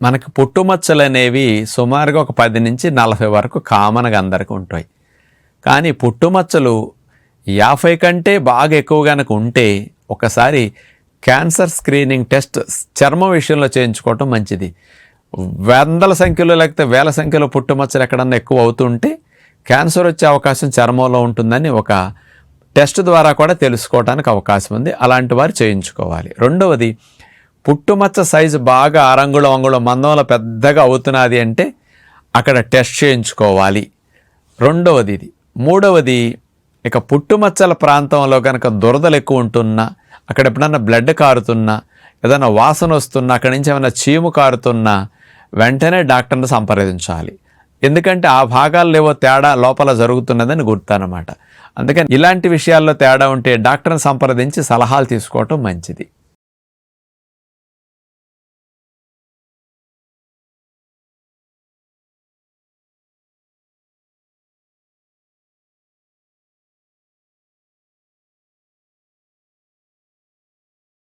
మనకి పుట్టుమచ్చలు అనేవి సుమారుగా ఒక 10 నుంచి 40 వరకు కామన్గా అందరికీ ఉంటాయి. కానీ పుట్టుమచ్చలు 50 కంటే బాగా ఎక్కువ కనుక ఉంటే ఒకసారి క్యాన్సర్ స్క్రీనింగ్ టెస్ట్ చర్మం విషయంలో చేయించుకోవటం మంచిది. వందల సంఖ్యలో లేకపోతే వేల సంఖ్యలో పుట్టుమచ్చలు ఎక్కడన్నా ఎక్కువ అవుతుంటే క్యాన్సర్ వచ్చే అవకాశం చర్మంలో ఉంటుందని ఒక టెస్ట్ ద్వారా కూడా తెలుసుకోవడానికి అవకాశం ఉంది. అలాంటి వారు చేయించుకోవాలి. రెండవది, పుట్టుమచ్చ సైజు బాగా అంగుళం మందంలో పెద్దగా అవుతున్నది అంటే అక్కడ టెస్ట్ చేయించుకోవాలి. రెండవది ఇది. మూడవది, ఇక పుట్టుమచ్చల ప్రాంతంలో కనుక దురదలు ఎక్కువ ఉంటున్నా, అక్కడ ఎప్పుడన్నా బ్లడ్ కారుతున్నా, ఏదైనా వాసన వస్తున్నా, అక్కడి నుంచి ఏమైనా చీము కారుతున్నా వెంటనే డాక్టర్ని సంప్రదించాలి. ఎందుకంటే ఆ భాగాల్లో ఏవో తేడా లోపల జరుగుతున్నదని గుర్తు అన్నమాట. అందుకని ఇలాంటి విషయాల్లో తేడా ఉంటే డాక్టర్ని సంప్రదించి సలహాలు తీసుకోవటం మంచిది.